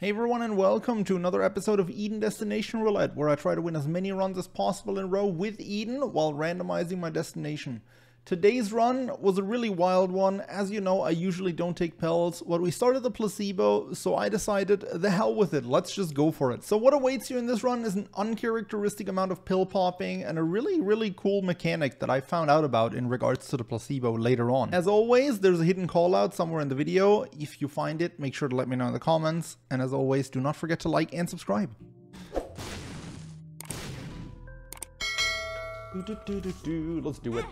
Hey everyone and welcome to another episode of Eden Destination Roulette, where I try to win as many runs as possible in a row with Eden while randomizing my destination. Today's run was a really wild one. As you know, I usually don't take pills, but we started the placebo, so I decided the hell with it, let's just go for it. So what awaits you in this run is an uncharacteristic amount of pill popping and a really cool mechanic that I found out about in regards to the placebo later on. As always, there's a hidden call out somewhere in the video. If you find it, make sure to let me know in the comments. And as always, do not forget to like and subscribe. Let's do it.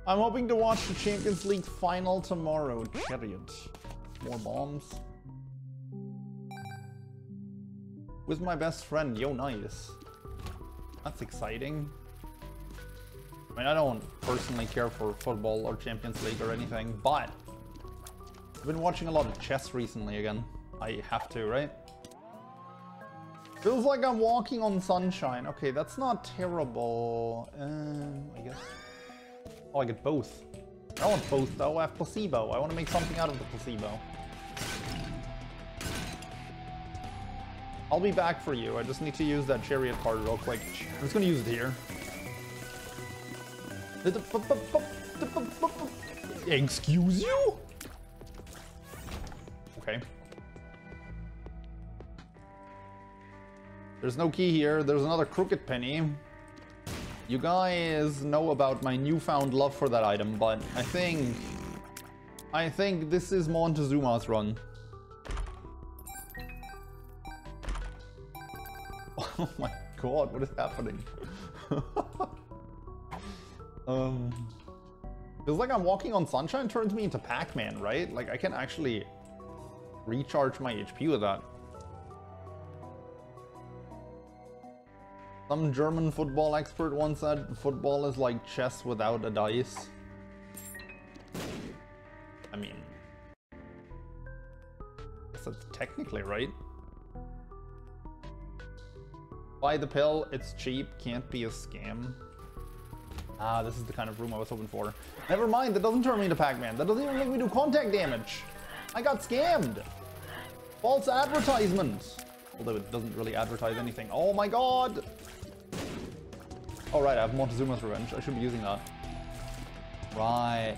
I'm hoping to watch the Champions League final tomorrow. Chariot. More bombs. With my best friend. Yo, nice. That's exciting. I mean, I don't personally care for football or Champions League or anything, but I've been watching a lot of chess recently again. I have to, right? Feels like I'm walking on sunshine. Okay, that's not terrible. I guess. Oh, I get both. I want both though. I have placebo. I want to make something out of the placebo. I'll be back for you. I just need to use that chariot card real quick. I'm just gonna use it here. Excuse you? Okay. There's no key here. There's another crooked penny. You guys know about my newfound love for that item, but I think this is Montezuma's run. Oh my god, what is happening? Feels like I'm walking on sunshine turns me into Pac-Man, right? Like I can actually recharge my HP with that. Some German football expert once said football is like chess without a dice. I mean, I guess that's technically right. Buy the pill, it's cheap, can't be a scam. Ah, this is the kind of room I was hoping for. Never mind, that doesn't turn me into Pac-Man. That doesn't even make me do contact damage. I got scammed. False advertisement. Although it doesn't really advertise anything. Oh my god. Oh right, I have Montezuma's Revenge. I should be using that. Right.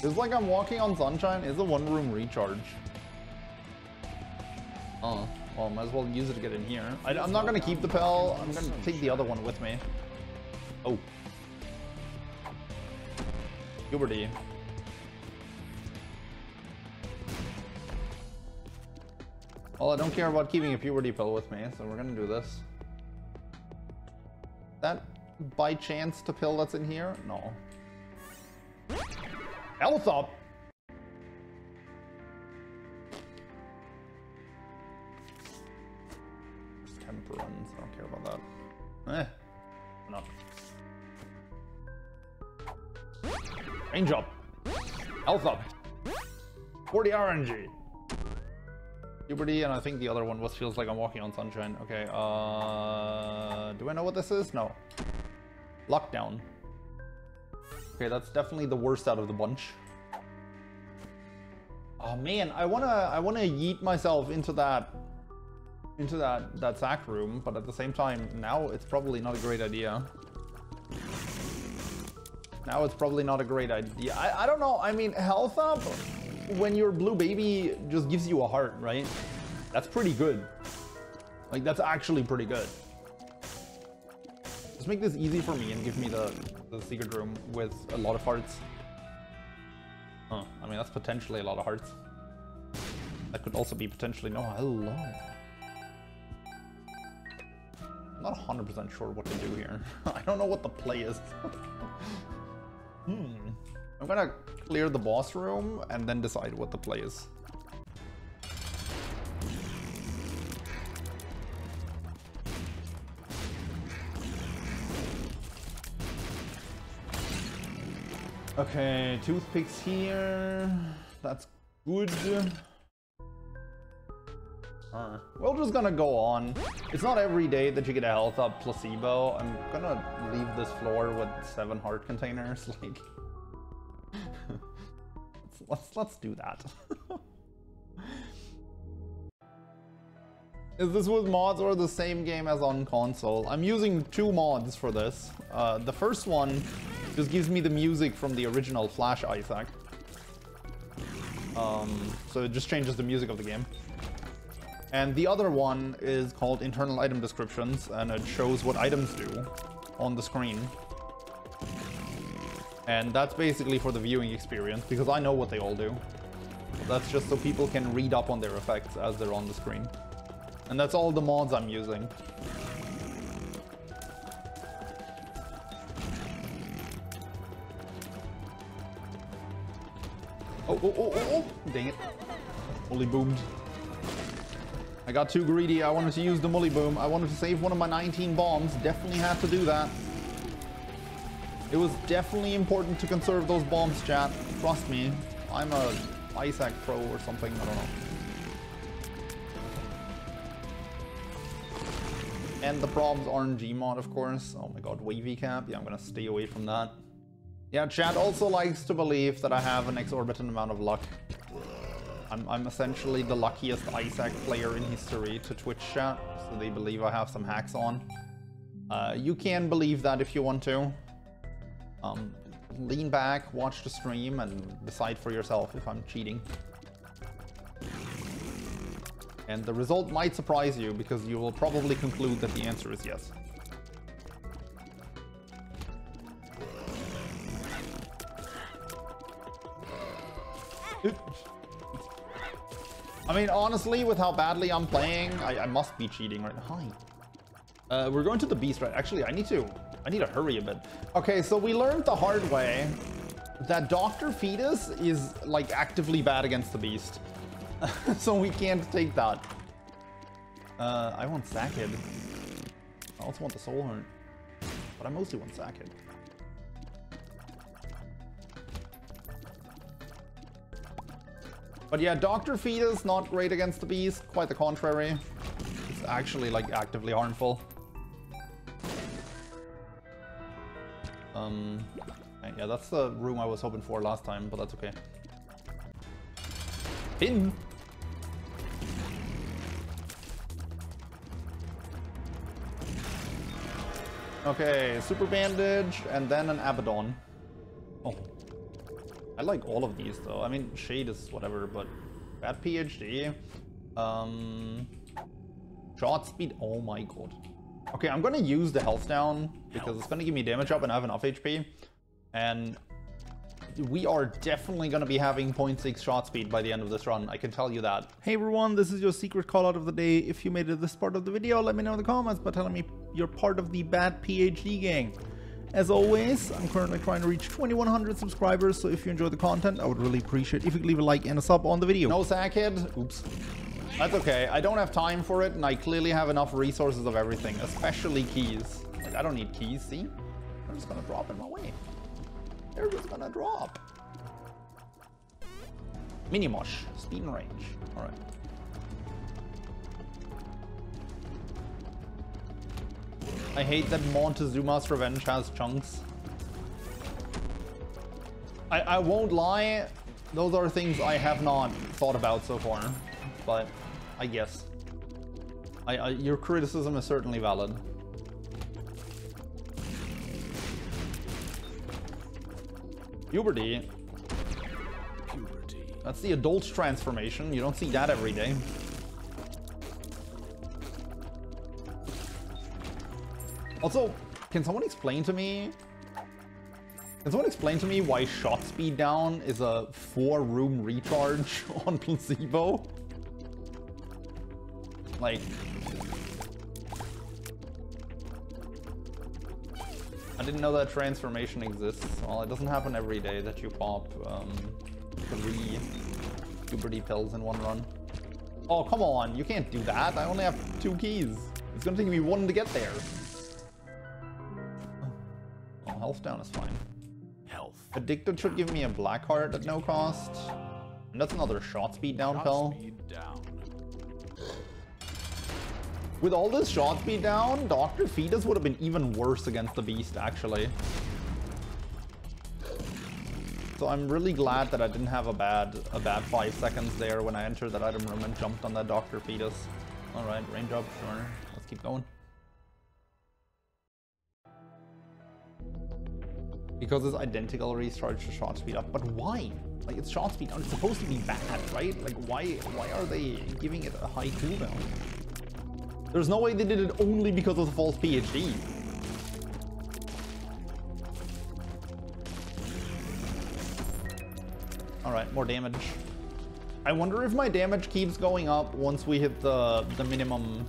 Feels like I'm walking on sunshine is a one-room recharge. Oh, well, might as well use it to get in here. I'm not gonna keep the pill. I'm gonna take the other one with me. Oh. Puberty. Well, I don't care about keeping a puberty pill with me, so we're gonna do this. That by chance the pill that's in here? No. Health up! There's temperance, I don't care about that. No. Range up! Health up! 40 RNG! Puberty, and I think the other one was feels like I'm walking on sunshine. Okay, do I know what this is? No. Lockdown. Okay, that's definitely the worst out of the bunch. Oh man, I wanna yeet myself into that sack room, but at the same time, now it's probably not a great idea. Now it's probably not a great idea. I don't know, I mean, health up when your blue baby just gives you a heart, right? That's pretty good. Like, that's actually pretty good. Just make this easy for me and give me the secret room with a lot of hearts. Huh, I mean, that's potentially a lot of hearts. That could also be potentially, no, hello. I'm not 100% sure what to do here. I don't know what the play is. I'm gonna clear the boss room and then decide what the play is. Okay, toothpicks here. That's good. We're just gonna go on. It's not every day that you get a health up placebo. I'm gonna leave this floor with 7 heart containers. Like, Let's do that. Is this with mods or the same game as on console? I'm using 2 mods for this. The first one just gives me the music from the original Flash Isaac. So it just changes the music of the game. And the other one is called Internal Item Descriptions, and it shows what items do on the screen. And that's basically for the viewing experience, because I know what they all do. That's just so people can read up on their effects as they're on the screen. And that's all the mods I'm using. Oh, dang it. Mully boomed. I got too greedy. I wanted to use the mully boom. I wanted to save one of my 19 bombs. Definitely had to do that. It was definitely important to conserve those bombs, chat. Trust me. I'm a Isaac pro or something. I don't know. And the Probs RNG mod, of course. Oh my god, wavy cap. Yeah, I'm gonna stay away from that. Yeah, chat also likes to believe that I have an exorbitant amount of luck. I'm essentially the luckiest Isaac player in history to Twitch chat, so they believe I have some hacks on. You can believe that if you want to. Lean back, watch the stream, and decide for yourself if I'm cheating. And the result might surprise you, because you will probably conclude that the answer is yes. I mean, honestly, with how badly I'm playing, I must be cheating right now. Hi. We're going to the beast, right? Actually, I need to hurry a bit. Okay, so we learned the hard way that Dr. Fetus is, like, actively bad against the beast. So we can't take that. I want Sackhead. I also want the Soul Horn. But I mostly want Sackhead. But yeah, Dr. Fetus not great against the beast. Quite the contrary. It's actually, like, actively harmful. Yeah, that's the room I was hoping for last time, but that's okay. Pin! Okay, Super Bandage, and then an Abaddon. Oh. I like all of these, though. I mean, Shade is whatever, but... Bad PhD. Shot Speed, oh my god. Okay, I'm gonna use the health down, because it's gonna give me damage up and I have enough HP. And we are definitely gonna be having 0.6 shot speed by the end of this run, I can tell you that. Hey everyone, this is your secret call out of the day. If you made it this part of the video, let me know in the comments by telling me you're part of the bad PhD gang. As always, I'm currently trying to reach 2100 subscribers, so if you enjoy the content, I would really appreciate if you could leave a like and a sub on the video. No Sackhead? Oops. That's okay, I don't have time for it, and I clearly have enough resources of everything, especially keys. Like, I don't need keys, see? They're just gonna drop in my way. They're just gonna drop. Mini-mosh, speed and range. Alright. I hate that Montezuma's Revenge has chunks. I won't lie, those are things I have not thought about so far, but I guess. Your criticism is certainly valid. Puberty. That's the adult transformation. You don't see that every day. Also, can someone explain to me why shot speed down is a 4-room recharge on placebo? Like, I didn't know that transformation exists. Well, it doesn't happen every day that you pop 3 puberty pills in one run. Oh, come on, you can't do that. I only have 2 keys. It's gonna take me 1 to get there. Oh, health down is fine. Health. Addicted should give me a black heart at no cost. And that's another shot speed down pill. With all this shot speed down, Dr. Fetus would have been even worse against the beast, actually. So I'm really glad that I didn't have a bad 5 seconds there when I entered that item room and jumped on that Dr. Fetus. Alright, range up, sure. Let's keep going. Because it's identical recharge to shot speed up. But why? Like, it's shot speed down. It's supposed to be bad, right? Like, why are they giving it a high cooldown? There's no way they did it only because of the false PhD. Alright, more damage. I wonder if my damage keeps going up once we hit the minimum...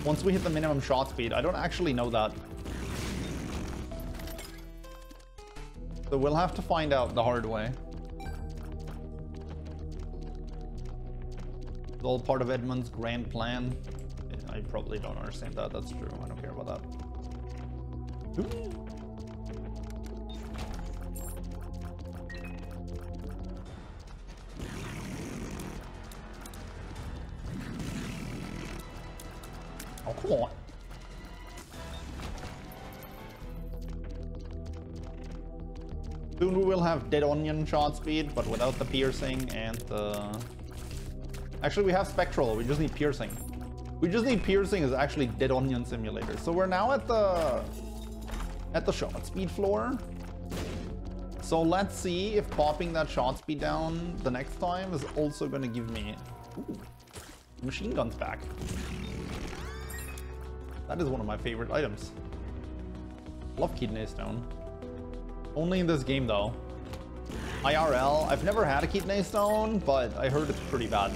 Once we hit the minimum shot speed. I don't actually know that. So we'll have to find out the hard way. It's all part of Edmund's grand plan. I probably don't understand that. That's true. I don't care about that. Ooh. Oh, come on. Soon we will have Dead Onion shot speed, but without the piercing and the... Actually, we have Spectral. We just need piercing. We just need piercing is actually Dead Onion Simulator. So we're now at the shot speed floor. So let's see if popping that shot speed down the next time is also going to give me... Ooh, machine guns back. That is one of my favorite items. Love Kidney Stone. Only in this game though. IRL, I've never had a Kidney Stone, but I heard it's pretty bad.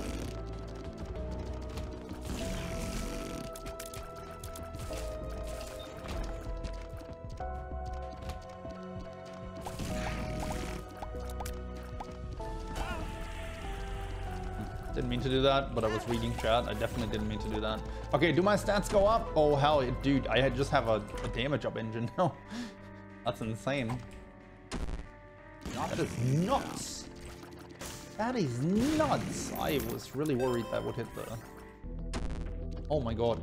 Didn't mean to do that, but I was reading chat. I definitely didn't mean to do that. Okay, do my stats go up? Oh, hell, dude, I just have a damage up engine now. That's insane. That is nuts. That is nuts. I was really worried that would hit the... Oh my god.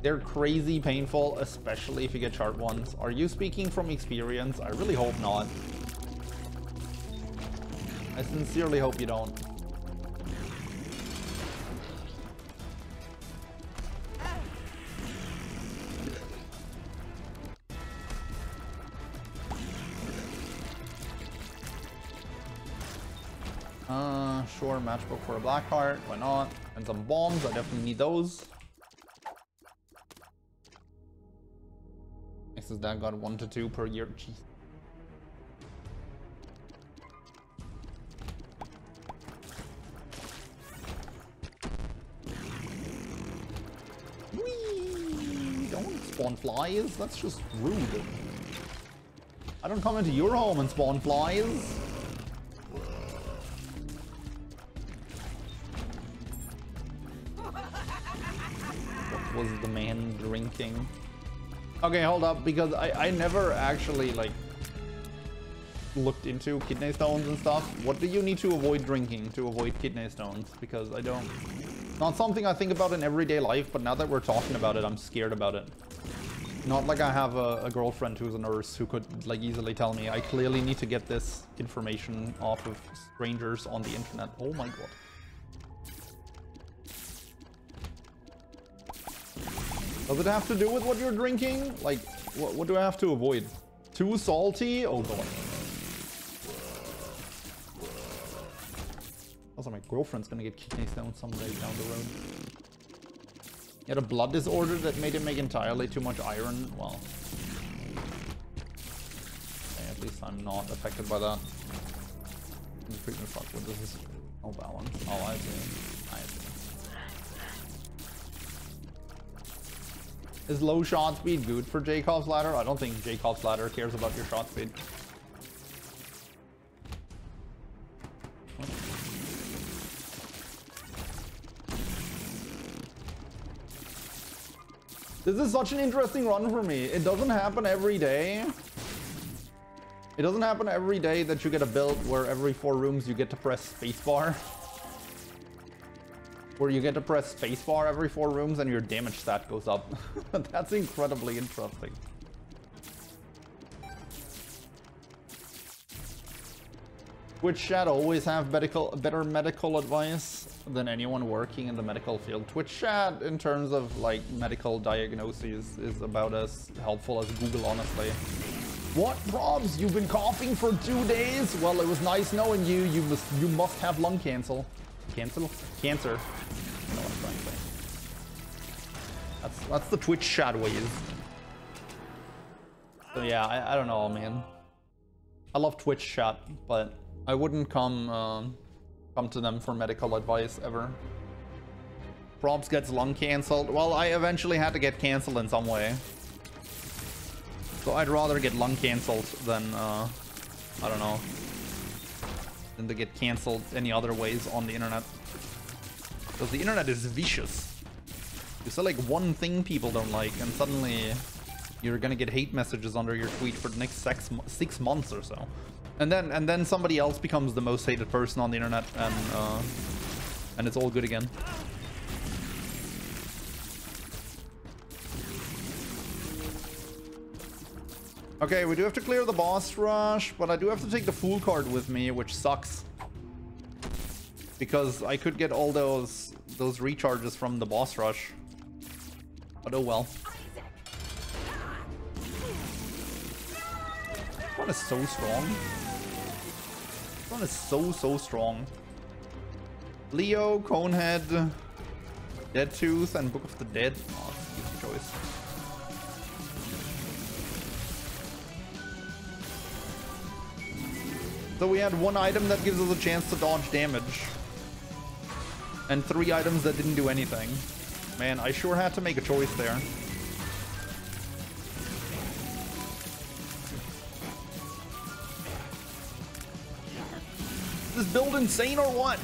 They're crazy painful, especially if you get sharp ones. Are you speaking from experience? I really hope not. I sincerely hope you don't. Sure, matchbook for a black heart, why not? And some bombs, I definitely need those. Next is that got 1 to 2 per year. Jeez. Whee! Don't spawn flies, that's just rude. I don't come into your home and spawn flies. Was the man drinking? Okay, hold up, because I never actually like looked into kidney stones and stuff. What do you need to avoid drinking to avoid kidney stones? Because I don't... Not something I think about in everyday life, but now that we're talking about it, I'm scared about it. Not like I have a girlfriend who's a nurse who could like easily tell me I clearly need to get this information off of strangers on the internet. Oh my god. Does it have to do with what you're drinking? Like, what do I have to avoid? Too salty? Oh god. Also, my girlfriend's gonna get kidney stones someday down the road. He had a blood disorder that made him make entirely too much iron. Well, okay, at least I'm not affected by that. Treatment fuck, what this is? No balance. Oh, I see. I see. Is low shot speed good for Jacob's ladder? I don't think Jacob's ladder cares about your shot speed. This is such an interesting run for me. It doesn't happen every day. It doesn't happen every day that you get a build where every 4 rooms you get to press spacebar. Where you get to press spacebar every 4 rooms and your damage stat goes up. That's incredibly interesting. Twitch chat always have better medical advice than anyone working in the medical field. Twitch chat, in terms of like medical diagnoses, is about as helpful as Google, honestly. What, Probs? You've been coughing for 2 days? Well, it was nice knowing you. You must have lung cancer. Cancer? Cancer. I know what I'm trying to say. That's the Twitch chat ways. So yeah, I don't know, man. I love Twitch chat, but I wouldn't come to them for medical advice ever. Probs gets lung cancelled. Well, I eventually had to get cancelled in some way. So I'd rather get lung cancelled than, I don't know, than to get cancelled any other ways on the internet. Because the internet is vicious. You say like one thing people don't like, and suddenly you're gonna get hate messages under your tweet for the next 6 months or so. And then somebody else becomes the most hated person on the internet, and it's all good again. Okay, we do have to clear the boss rush, but I do have to take the Fool card with me, which sucks. Because I could get all those recharges from the boss rush. But oh well. This one is so strong. This one is so strong. Leo, Conehead, Dead Tooth, and Book of the Dead. Oh, that's an easy choice. So we had 1 item that gives us a chance to dodge damage. And 3 items that didn't do anything. Man, I sure had to make a choice there. Is this build insane or what?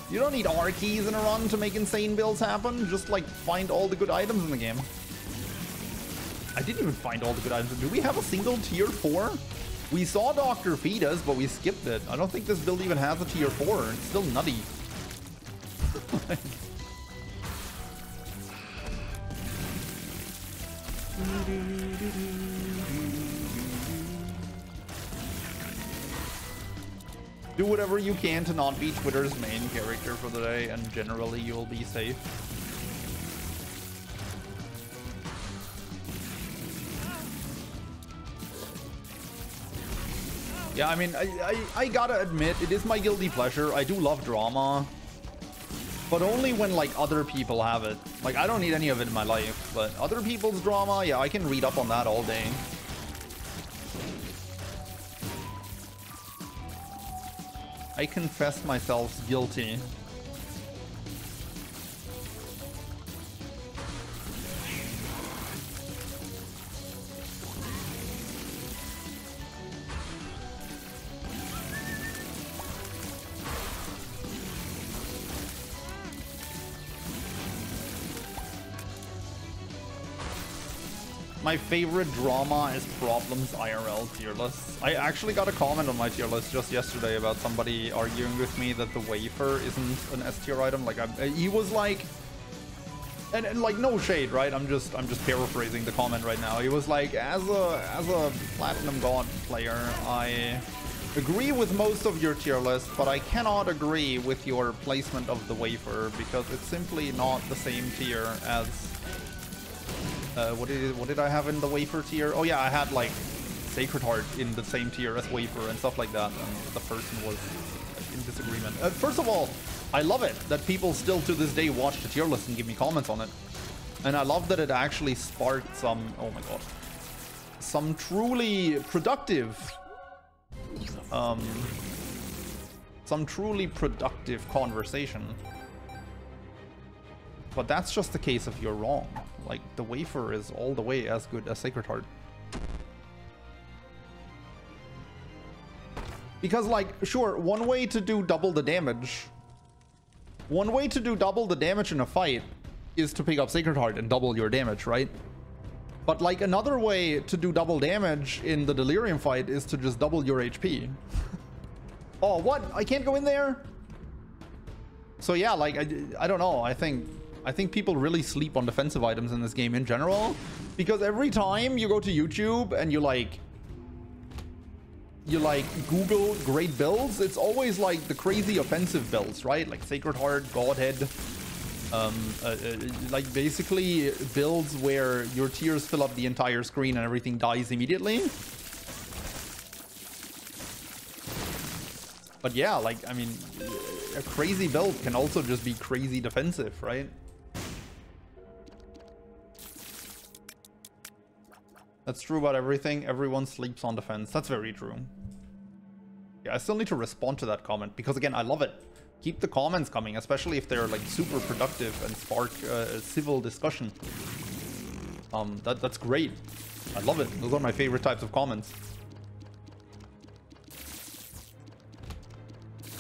You don't need R keys in a run to make insane builds happen. Just like find all the good items in the game. I didn't even find all the good items. Do we have a single tier 4? We saw Dr. Fetus, but we skipped it. I don't think this build even has a tier 4. It's still nutty. Do whatever you can to not be Twitter's main character for the day, and generally you'll be safe. Yeah, I mean, I gotta admit, it is my guilty pleasure. I do love drama. But only when, like, other people have it. Like, I don't need any of it in my life. But other people's drama, yeah, I can read up on that all day. I confess myself guilty. My favorite drama is ProblemsIRL tier lists. I actually got a comment on my tier list just yesterday about somebody arguing with me that the wafer isn't an S tier item. Like he was like, and like no shade, right? I'm just paraphrasing the comment right now. He was like, as a Platinum God player, I agree with most of your tier list, but I cannot agree with your placement of the wafer because it's simply not the same tier as. What did I have in the wafer tier? Oh yeah, I had like Sacred Heart in the same tier as wafer and stuff like that, and the person was in disagreement. First of all, I love it that people still to this day watch the tier list and give me comments on it, and I love that it actually sparked some, oh my god, some truly productive conversation. But that's just the case if you're wrong. Like, the wafer is all the way as good as Sacred Heart. Because, like, sure, one way to do double the damage in a fight is to pick up Sacred Heart and double your damage, right? But, like, another way to do double damage in the Delirium fight is to just double your HP. Oh, what? I can't go in there? So, yeah, like, I don't know. I think people really sleep on defensive items in this game in general, because every time you go to YouTube and you like you like Google great builds, it's always like the crazy offensive builds, right? Like Sacred Heart, Godhead, like basically builds where your tiers fill up the entire screen and everything dies immediately. But yeah, like, I mean, a crazy build can also just be crazy defensive, right? That's true about everything. Everyone sleeps on defense. That's very true. Yeah, I still need to respond to that comment because, again, I love it. Keep the comments coming, especially if they're like super productive and spark civil discussion. That's great. I love it. Those are my favorite types of comments.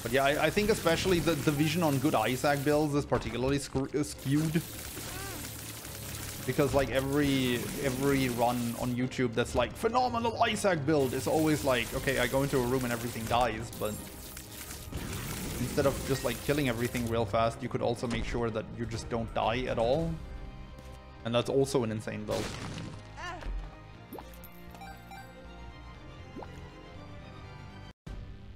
But yeah, I think especially the vision on good Isaac builds is particularly skewed. Because like every run on YouTube that's like phenomenal Isaac build is always like, okay, I go into a room and everything dies, but instead of just like killing everything real fast, you could also make sure that you just don't die at all. And that's also an insane build.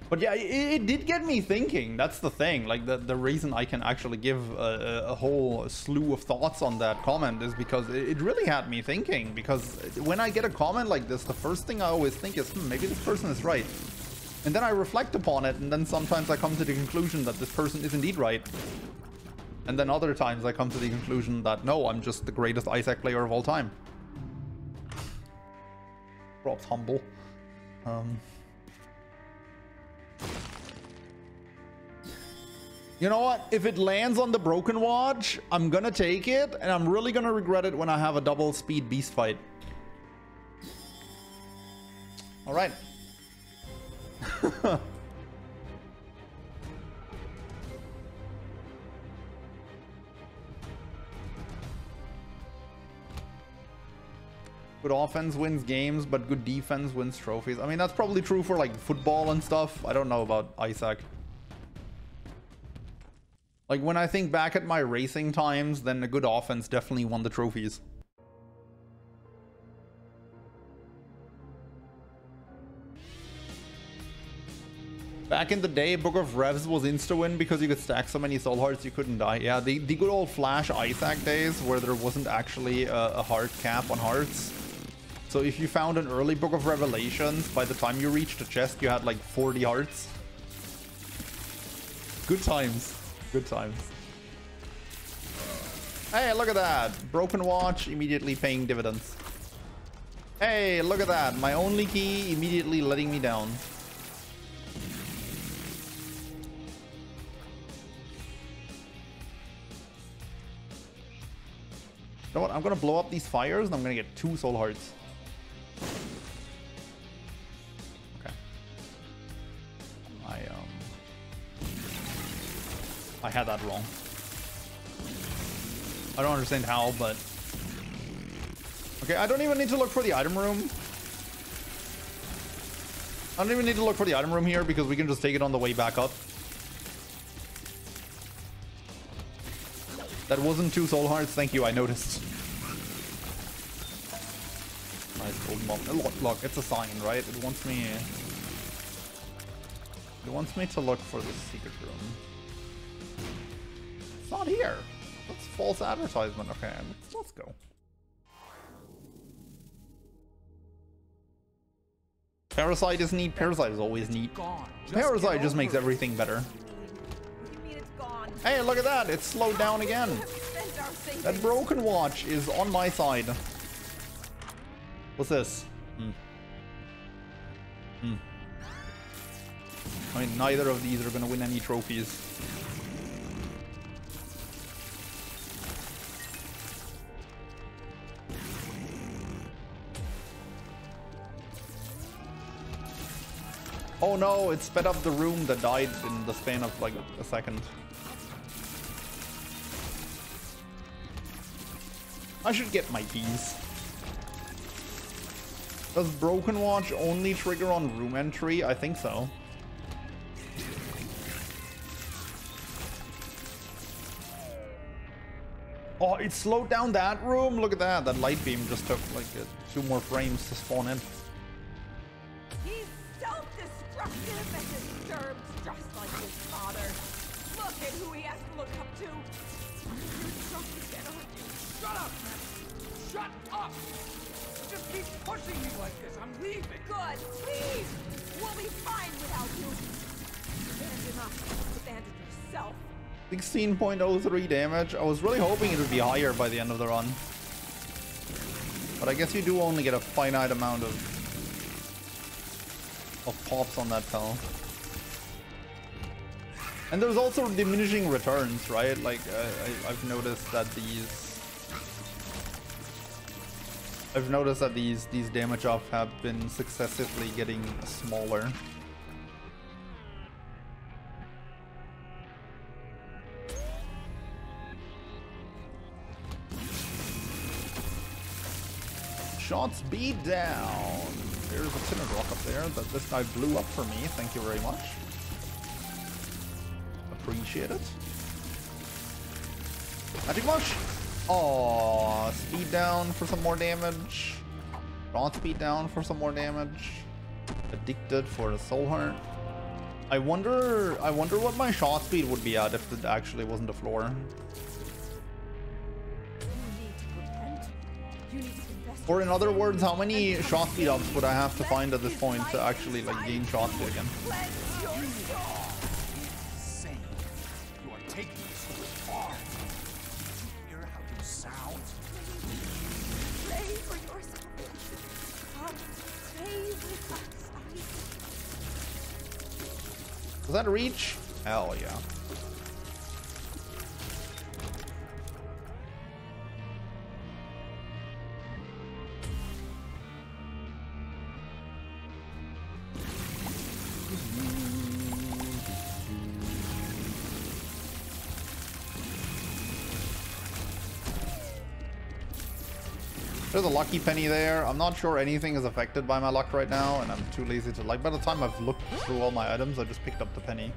But yeah, it did get me thinking. That's the thing. Like the reason I can actually give a whole slew of thoughts on that comment is because it really had me thinking. Because when I get a comment like this, the first thing I always think is, maybe this person is right. And then I reflect upon it, and then sometimes I come to the conclusion that this person is indeed right. And then other times I come to the conclusion that, no, I'm just the greatest Isaac player of all time. Props humble. You know what? If it lands on the Broken Watch, I'm gonna take it, and I'm really gonna regret it when I have a double speed beast fight. All right. Good offense wins games, but good defense wins trophies. I mean, that's probably true for like football and stuff. I don't know about Isaac. Like when I think back at my racing times, then a good offense definitely won the trophies. Back in the day, Book of Revs was insta-win because you could stack so many soul hearts you couldn't die. Yeah, the good old Flash Isaac days where there wasn't actually a hard cap on hearts. So if you found an early Book of Revelations, by the time you reached the chest, you had like 40 hearts. Good times. Good times. Hey, look at that. Broken Watch immediately paying dividends. Hey, look at that. My only key immediately letting me down. You know what? I'm gonna blow up these fires and I'm gonna get 2 soul hearts. Okay. I had that wrong. I don't understand how, but okay, I don't even need to look for the item room. I don't even need to look for the item room here because we can just take it on the way back up. That wasn't 2 soul hearts. Thank you, I noticed. Nice golden bomb. Look, it's a sign, right? It wants me to look for the secret room. It's not here. That's false advertisement. Okay, let's go. Parasite is neat. Parasite is always neat. Parasite just makes everything better. Hey, look at that! It's slowed down again. That Broken Watch is on my side. What's this? I mean, neither of these are gonna win any trophies. Oh no, it sped up the room that died in the span of like a second. I should get my keys. Does Broken Watch only trigger on room entry? I think so. Oh, it slowed down that room. Look at that. That light beam just took like 2 more frames to spawn in. He's self-destruct. kid who he has to look up to. Your truck is gonna hurt you. Shut up, man! Shut up! You just keep pushing me like this. I'm leaving. Good. Leave. We'll be fine without you. Abandon us. Abandon yourself. 16.03 damage. I was really hoping it would be higher by the end of the run. But I guess you do only get a finite amount of pops on that pill. And there's also diminishing returns, right? Like, I've noticed that these damage off have been successively getting smaller. Shot speed down. There's a tinted rock up there that this guy blew up for me. Thank you very much. Appreciate it. Magic Mush! Aww, speed down for some more damage. Shot speed down for some more damage. Addicted for the soul heart. I wonder what my shot speed would be at if it actually wasn't a floor. Or in other words, how many shot speed ups would I have to find at this point to actually like gain shot speed again? Insane. You are taking this too far. Did you hear how you sound? Pray for yourself. Stay with us. Does that reach? Hell yeah. There's a lucky penny there. I'm not sure anything is affected by my luck right now, and I'm too lazy to like. By the time I've looked through all my items, I just picked up the penny.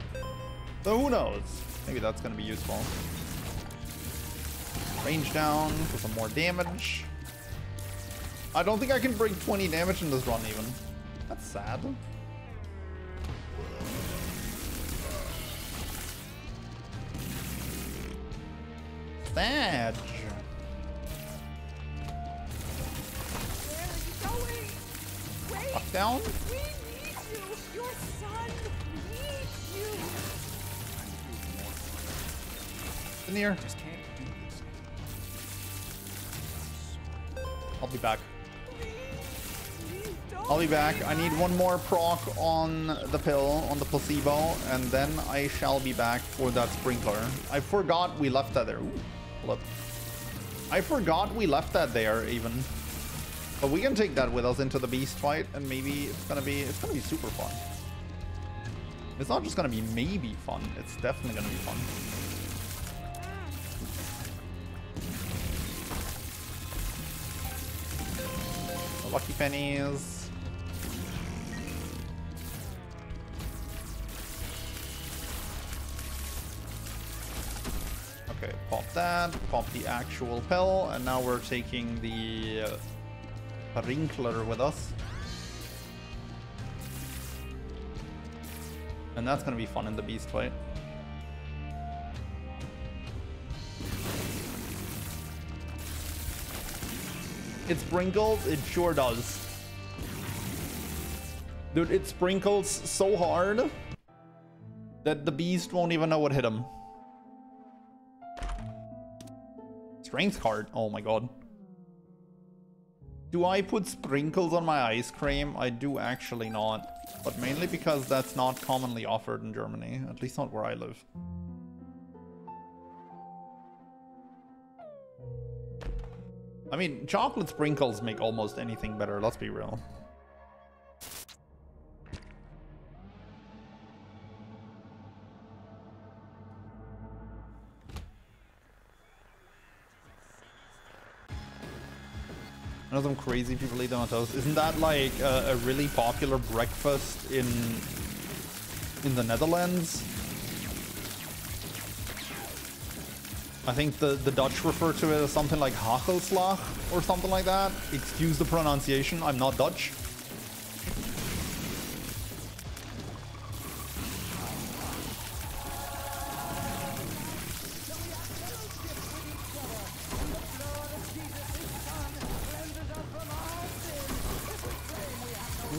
So who knows? Maybe that's going to be useful. Range down for some more damage. I don't think I can bring 20 damage in this run even. That's sad. Sad. Lock down? We need you. Your son needs you. In here. Just can't do this. I'll be back. Please don't. I'll be back. I need one more proc on the pill, on the placebo, and then I shall be back for that sprinkler. I forgot we left that there. Ooh, hold up. I forgot we left that there even. But we can take that with us into the beast fight, and maybe it's gonna be super fun. It's not just gonna be maybe fun, it's definitely gonna be fun. The lucky pennies. Okay, pop that, pop the actual pill, and now we're taking the Sprinkler with us. And that's gonna be fun in the beast fight. It sprinkles, it sure does. Dude, it sprinkles so hard that the beast won't even know what hit him. Strength card, oh my god. Do I put sprinkles on my ice cream? I do actually not, but mainly because that's not commonly offered in Germany, at least not where I live. I mean, chocolate sprinkles make almost anything better, let's be real. I know some crazy people eat them on toast. Isn't that like a really popular breakfast in the Netherlands? I think the Dutch refer to it as something like hagelslag or something like that. Excuse the pronunciation, I'm not Dutch.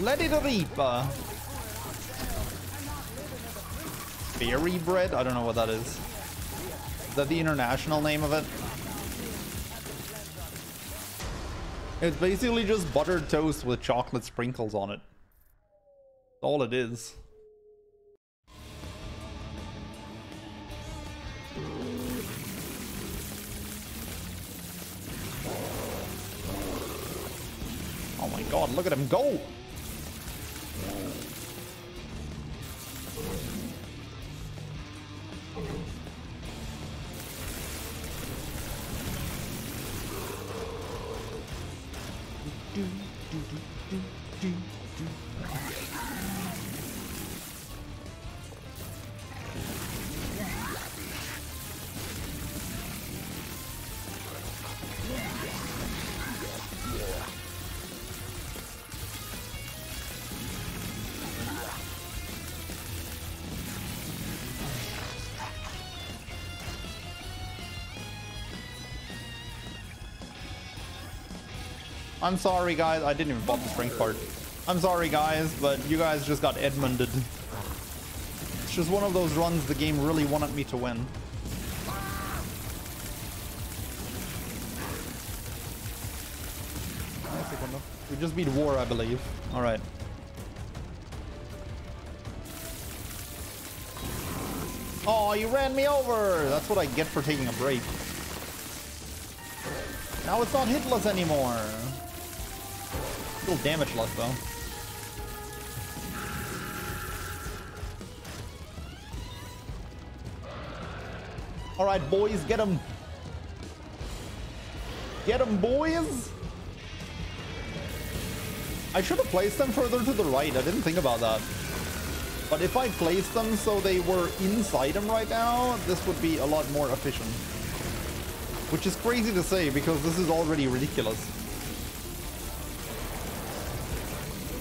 Let it reap. Berry bread? I don't know what that is. Is that the international name of it? It's basically just buttered toast with chocolate sprinkles on it. That's all it is. Oh my god, look at him go! I'm sorry guys, I didn't even bought the strength part. I'm sorry guys, but you guys just got Edmunded. It's just one of those runs the game really wanted me to win. We just beat war, I believe. Alright. Oh, you ran me over! That's what I get for taking a break. Now it's not hitless anymore. Still damage less though. Alright boys, get him. Get him boys. I should have placed them further to the right. I didn't think about that. But if I placed them so they were inside him right now, this would be a lot more efficient. Which is crazy to say because this is already ridiculous.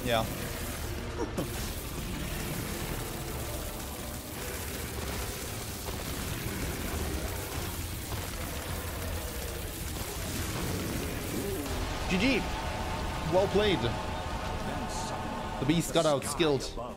Yeah. GG. Well played. The beast got outskilled.